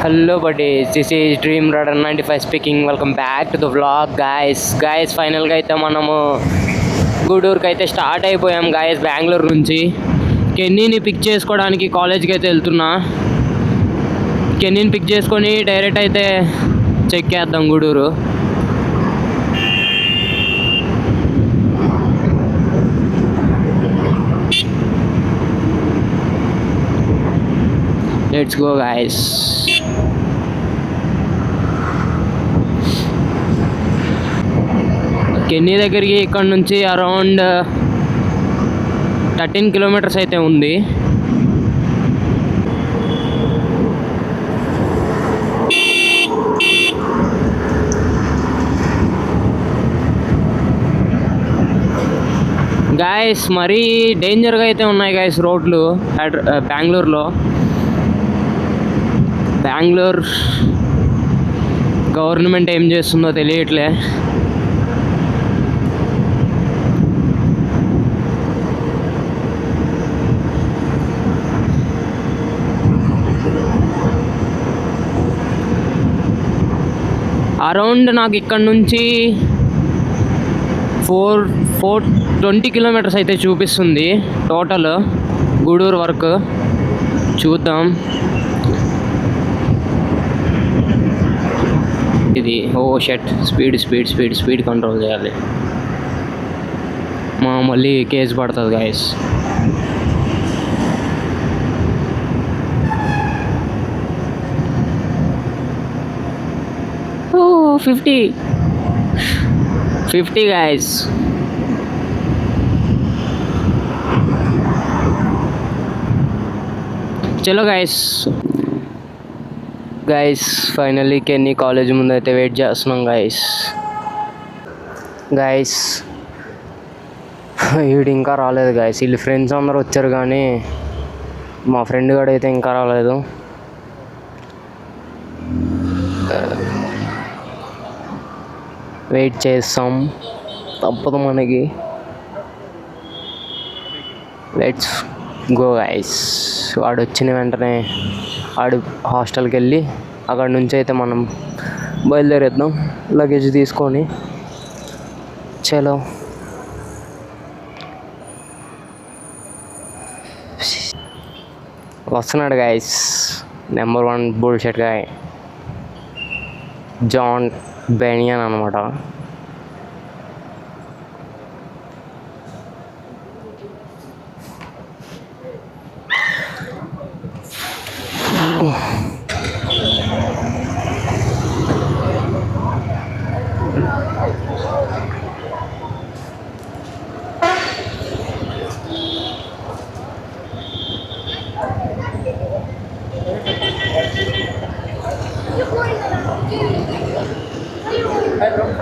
Hello buddies, this is Dream Radar 95 speaking. Welcome back to the vlog guys. Finally అయితే మనము గూడూరుకి అయితే start అయిపోయాం guys. Bengaluru నుంచి కెన్నీని pick చేసుకోవడానికి కాలేజ్కి అయితే వెళ్తున్నా. కెన్నీని పిక్ చేసుకొని డైరెక్ట్ అయితే చెక్ చేద్దాం Gudur. Let's go guys. Kenny దగ్గరికి ఇక్కడ నుంచి అరౌండ్ 13 కిలోమీటర్స్ అయితే ఉంది. గాయస్ మరీ డేంజర్గా అయితే ఉన్నాయి గాయస్ రోడ్లు బెంగళూరులో. బెంగళూరు గవర్నమెంట్ ఏం చేస్తుందో తెలియట్లే. అరౌండ్ నాకు ఇక్కడ నుంచి 420 కిలోమీటర్స్ అయితే చూపిస్తుంది టోటల్ గూడూరు వరకు. చూద్దాం. ఇది షట్ స్పీడ్ కంట్రోల్ చేయాలి. మళ్ళీ కేసు పడుతుంది గాయస్. ఓ 50 guys. చలో గైస్ ఫైనల్లీ కెన్నీ కాలేజ్ ముందు అయితే వెయిట్ చేస్తున్నాం గైస్. వీడు ఇంకా రాలేదు గైస్. వీళ్ళు ఫ్రెండ్స్ అందరూ వచ్చారు కానీ మా ఫ్రెండ్ కూడా అయితే ఇంకా రాలేదు. వెయిట్ చేస్తాం, తప్పదు మనకి. Let's go guys. వాడు వచ్చిన వెంటనే వాడు హాస్టల్కి వెళ్ళి అక్కడ నుంచి అయితే మనం బయలుదేరేద్దాం లగేజ్ తీసుకొని. చలో వస్తున్నాడు guys. Number 1 bullshit guy John బెనియన్ అనమాట.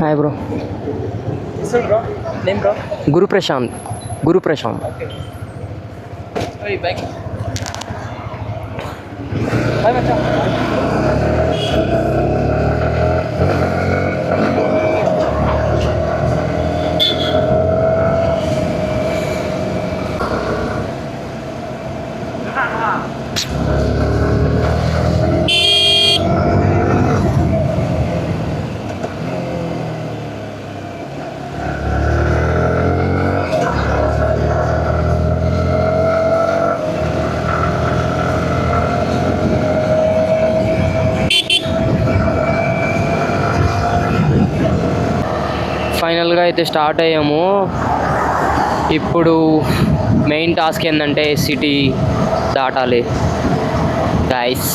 Hi bro. Name bro? Guru Prashanth. ఫైనల్గా అయితే స్టార్ట్ అయ్యాము. ఇప్పుడు మెయిన్ టాస్క్ ఏంటంటే సిటీ దాటాలి గాయస్.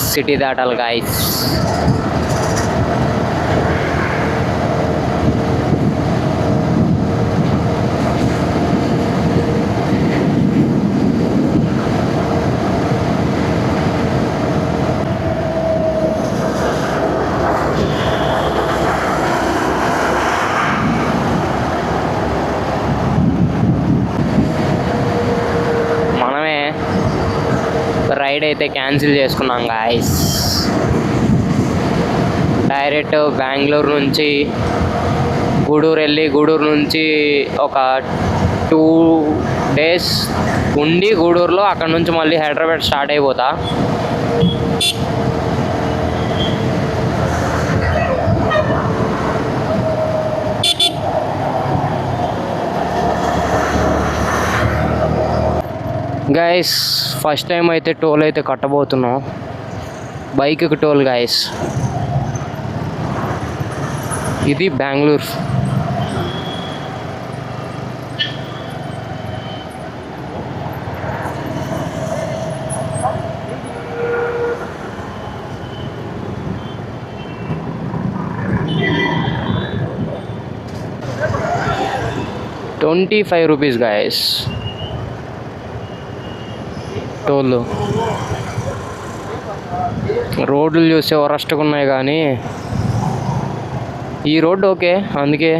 రైడ్ అయితే క్యాన్సిల్ చేసుకున్నాం గాయస్. డైరెక్ట్ బెంగళూరు నుంచి గూడూరు వెళ్ళి గూడూరు నుంచి ఒక 2 days ఉండి గూడూరులో అక్కడ నుంచి మళ్ళీ హైదరాబాద్ స్టార్ట్ అయిపోతా. గైస్ ఫస్ట్ టైం అయితే టోల్ అయితే కట్టబోతున్నాం, బైక్కి టోల్ గైస్. ఇది బెంగళూరు. ₹25 guys toll. రోడ్లు చూస్తే వరస్ట్గా ఉన్నాయి కానీ ఈ రోడ్డు ఓకే, అందుకే.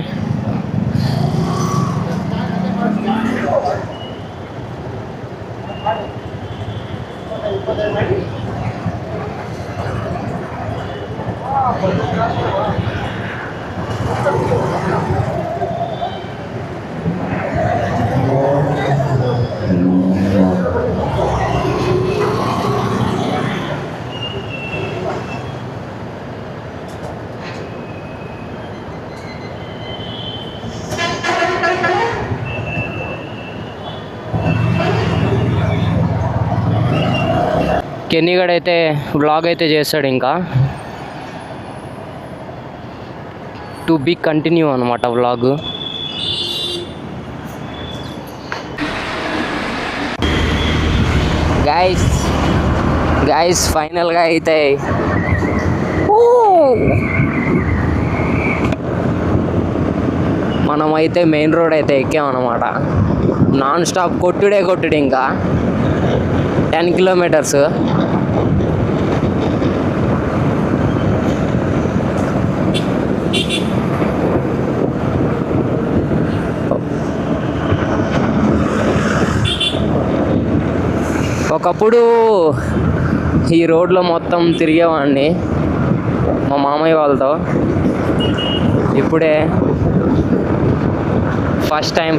కెన్నీగడ్ అయితే వ్లాగ్ అయితే చేస్తాడు, ఇంకా టు బి కంటిన్యూ అనమాట వ్లాగ్. గైస్ ఫైనల్గా అయితే మనమైతే మెయిన్ రోడ్ అయితే ఎక్కామన్నమాట. నాన్ స్టాప్ కొట్టుడే ఇంకా 10 కిలోమీటర్స్. ఒకప్పుడు ఈ రోడ్లో మొత్తం తిరిగేవాడిని మా మామయ్య వాళ్ళతో. ఇప్పుడే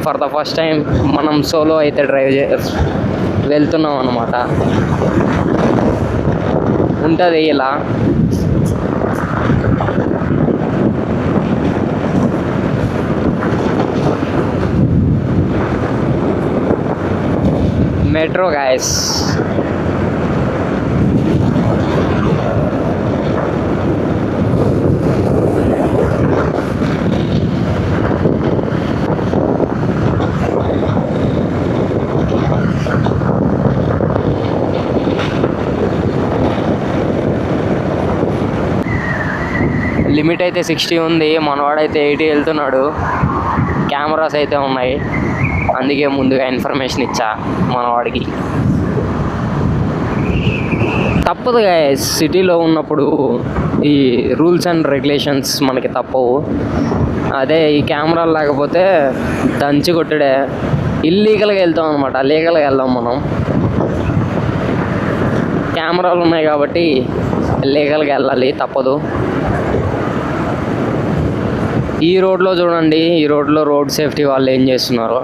ఫర్ ద ఫస్ట్ టైం మనం సోలో అయితే వెళ్తున్నాం అన్నమాట. ఉంటుంది ఇలా. Metro guys. లిమిట్ అయితే 60 ఉంది, మనవాడైతే 80 వెళ్తున్నాడు. కెమెరాస్ అయితే ఉన్నాయి, అందుకే ముందుగా ఇన్ఫర్మేషన్ ఇచ్చా మనవాడికి. తప్పదు గైస్, సిటీలో ఉన్నప్పుడు ఈ రూల్స్ అండ్ రెగ్యులేషన్స్ మనకి తప్పవు. అదే ఈ కెమెరాలు లేకపోతే దంచి కొట్టుడే. ఇల్లీగల్గా వెళ్తాం అనమాట, లీగల్గా వెళ్దాం మనం. కెమెరాలు ఉన్నాయి కాబట్టి లీగల్గా వెళ్ళాలి, తప్పదు. ఈ రోడ్లో చూడండి, ఈ రోడ్లో రోడ్ సేఫ్టీ వాళ్ళు ఏం చేస్తున్నారు.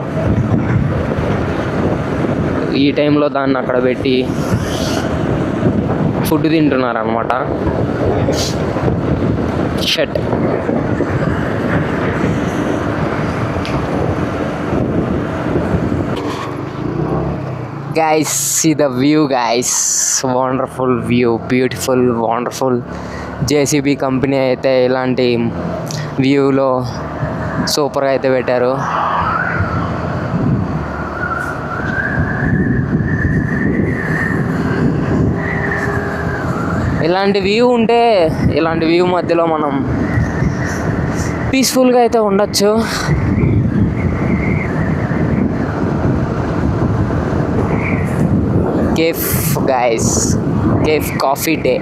ఈ టైంలో దాన్ని అక్కడ పెట్టి ఫుడ్ తింటున్నారు అన్నమాట. Shut. Guys, see the view guys, wonderful view, beautiful, wonderful. JCB company అయితే ఇలాంటి వ్యూలో సూపర్గా అయితే పెట్టారు. ఇలాంటి వ్యూ ఉంటే, ఇలాంటి వ్యూ మధ్యలో మనం పీస్ఫుల్గా అయితే ఉండొచ్చు. Cafe guys, cafe coffee day.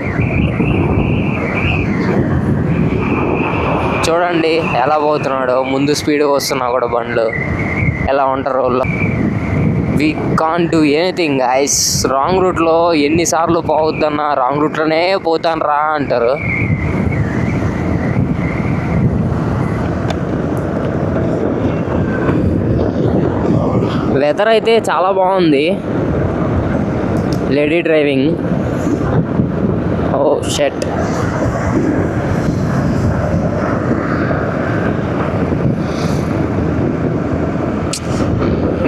చూడండి ఎలా పోతున్నాడు, ముందు స్పీడ్గా వస్తున్నా కూడా బండ్లు ఎలా ఉంటారు వాళ్ళు. We can't do anything guys. Wrong రూట్లో ఎన్నిసార్లు పోవద్దన్నా రాంగ్ రూట్లోనే పోతాను రా అంటారు. వెదర్ అయితే చాలా బాగుంది. Lady driving. Oh shit.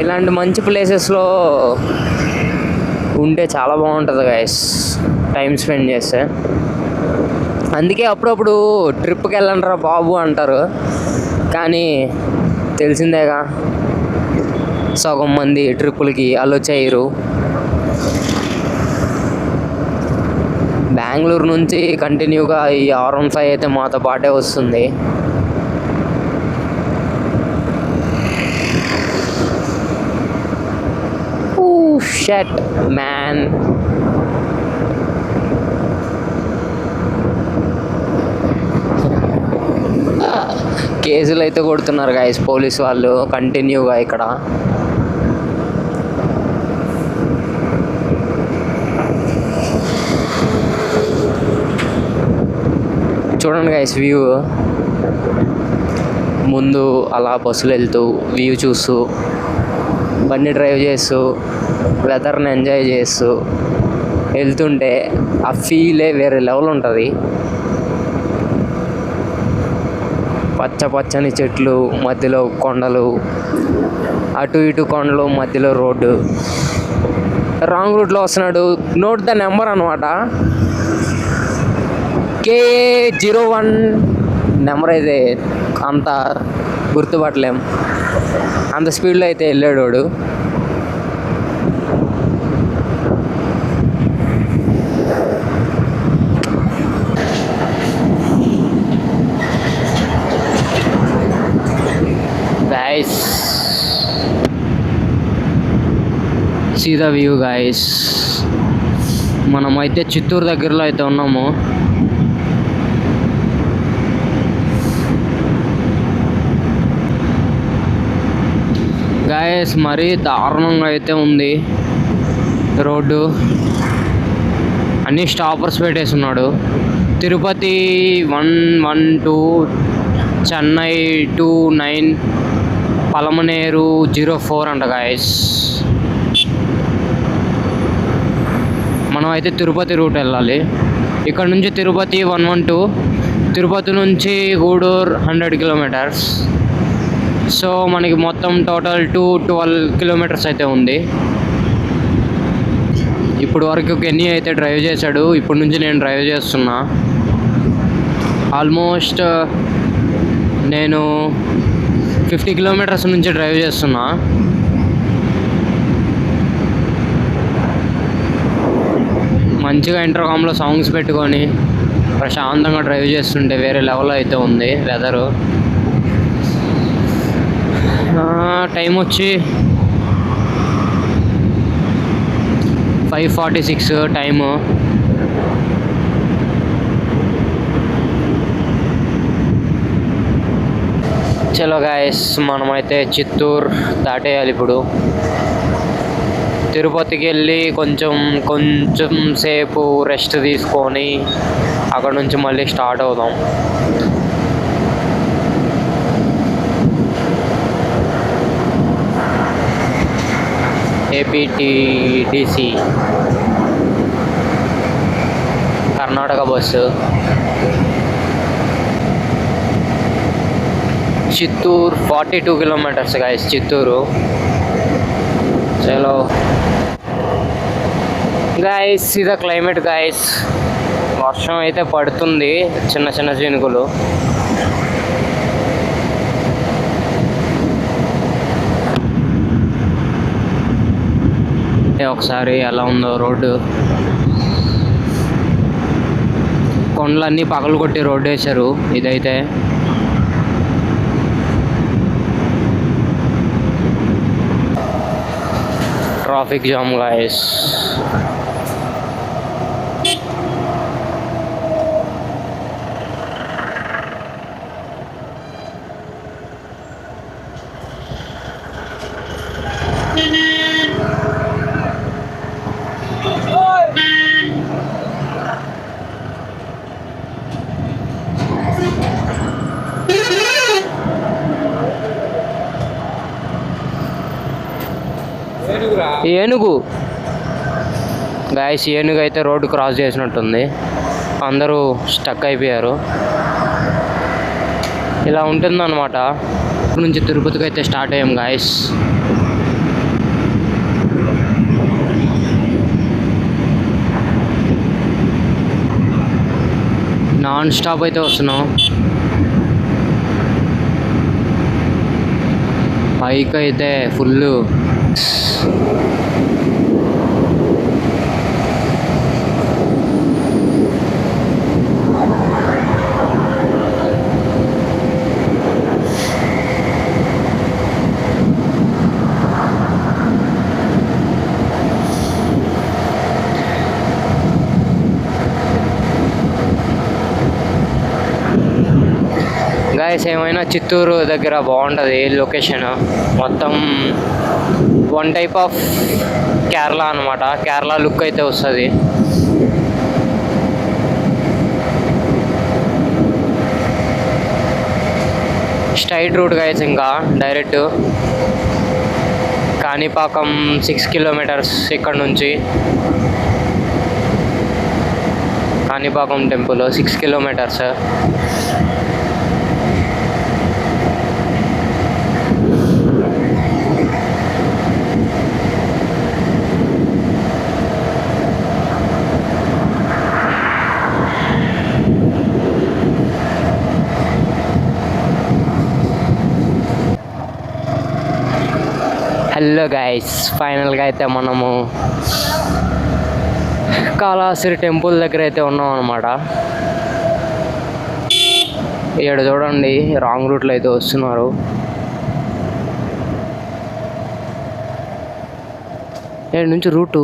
ఇలాంటి మంచి ప్లేసెస్లో ఉంటే చాలా బాగుంటుంది గైస్ టైం స్పెండ్ చేస్తే. అందుకే అప్పుడప్పుడు ట్రిప్కి వెళ్ళండి రా బాబు అంటారు, కానీ తెలిసిందేగా సగం మంది ట్రిప్పులకి అలో చేయరు. బెంగళూరు నుంచి కంటిన్యూగా ఈ R15 అయితే మాతో పాటే వస్తుంది. Shut man. కేసులు అయితే కొడుతున్నారు గైస్ పోలీస్ వాళ్ళు కంటిన్యూగా ఇక్కడ. చూడండి గైస్ వ్యూ, ముందు అలా బస్సులు వెళ్తూ వ్యూ చూస్తూ బండి డ్రైవ్ చేస్తూ వెదర్ని ఎంజాయ్ చేస్తూ వెళ్తుంటే ఆ ఫీలే వేరే లెవెల్ ఉంటుంది. పచ్చ పచ్చని చెట్లు మధ్యలో కొండలు, అటు ఇటు కొండలు మధ్యలో రోడ్డు. రాంగ్ రూట్లో వస్తున్నాడు, నోట్ ద నెంబర్ అనమాట, KA01 నెంబర్. అయితే అంత గుర్తుపట్టలేం, అంత స్పీడ్లో అయితే వెళ్ళాడు వాడు. Guys see the view guys. మనమైతే చిత్తూరు దగ్గరలో అయితే ఉన్నాము. గైస్ మరీ దారుణంగా అయితే ఉంది రోడ్డు, అన్ని స్టాపర్స్ పెట్టేస్తున్నాడు. తిరుపతి 112, చెన్నై 29, పలమనేరు 04 అంట గైస్. మనం అయితే తిరుపతి రూట్ వెళ్ళాలి. ఇక్కడ నుంచి తిరుపతి 112, తిరుపతి నుంచి గూడూరు 100 కిలోమీటర్స్. సో మనకి మొత్తం టోటల్ 12 కిలోమీటర్స్ అయితే ఉంది. ఇప్పుడు వరకు కెన్నీ అయితే డ్రైవ్ చేశాడు, ఇప్పుడు నుంచి నేను డ్రైవ్ చేస్తున్నా. ఆల్మోస్ట్ నేను 50 కిలోమీటర్స్ నుంచి డ్రైవ్ చేస్తున్నా. మంచిగా ఇంటర్కామ్లో సాంగ్స్ పెట్టుకొని ప్రశాంతంగా డ్రైవ్ చేస్తుంటే వేరే లెవెల్లో అయితే ఉంది వెదరు. టైం వచ్చి 5:46 టైము. చలో గాయస్, మనమైతే చిత్తూరు దాటేయాలి ఇప్పుడు. తిరుపతికి వెళ్ళి కొంచెం సేపు రెస్ట్ తీసుకొని అక్కడ నుంచి మళ్ళీ స్టార్ట్ అవుదాం. APTDC Karnataka bus. Chittoor 42 kilometres guys, Chittoor. చలో గైస్, ఇదా క్లైమేట్ గైస్. వర్షం అయితే పడుతుంది, చిన్న చిన్న చినుకులు. ఒకసారి ఎలా ఉందో రోడ్డు, కొండలన్నీ పగలు కొట్టి రోడ్డు వేశారు. ఇదైతే ట్రాఫిక్ జామ్ గాయస్. ఏనుగు గాయస్, ఏనుగు అయితే రోడ్డు క్రాస్ చేసినట్టుంది. అందరూ స్టక్ అయిపోయారు. ఇలా ఉంటుందన్నమాట. ఇక్కడ నుంచి తిరుపతికి అయితే స్టార్ట్ అయ్యాం గాయస్. నాన్ స్టాప్ అయితే వస్తున్నాం. బైక్ అయితే ఫుల్ గాయస్. ఏమైనా చిత్తూరు దగ్గర బాగుంటుంది లొకేషన్. మొత్తం వన్ టైప్ ఆఫ్ కేరళ అనమాట. కేరళ లుక్ అయితే వస్తుంది. Straight route guys. ఇంకా డైరెక్ట్ కాణిపాకం 6 కిలోమీటర్స్ ఇక్కడ నుంచి. Kanipakam temple 6 kilometres. Hello guys, ఫైనల్గా అయితే మనము కాళహస్తి టెంపుల్ దగ్గర అయితే ఉన్నాం అనమాట. ఇక్కడ చూడండి రాంగ్ రూట్లో అయితే వస్తున్నారు. ఇక్కడ నుంచి route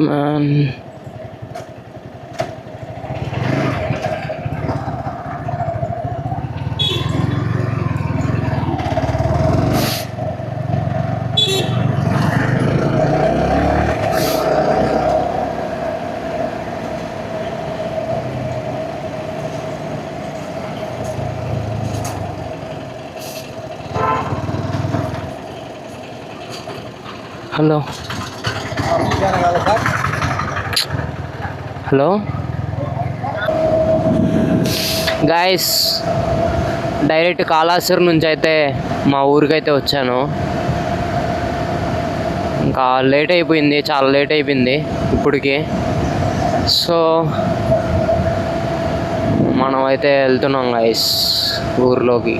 man. Hello hello guys, direct Kalahasti నుంచి అయితే మా ఊరికైతే వచ్చాను. ఇంకా లేట్ అయిపోయింది, చాలా లేట్ అయిపోయింది ఇప్పటికి. సో మనం అయితే వెళ్తున్నాం గాయస్ ఊర్లోకి.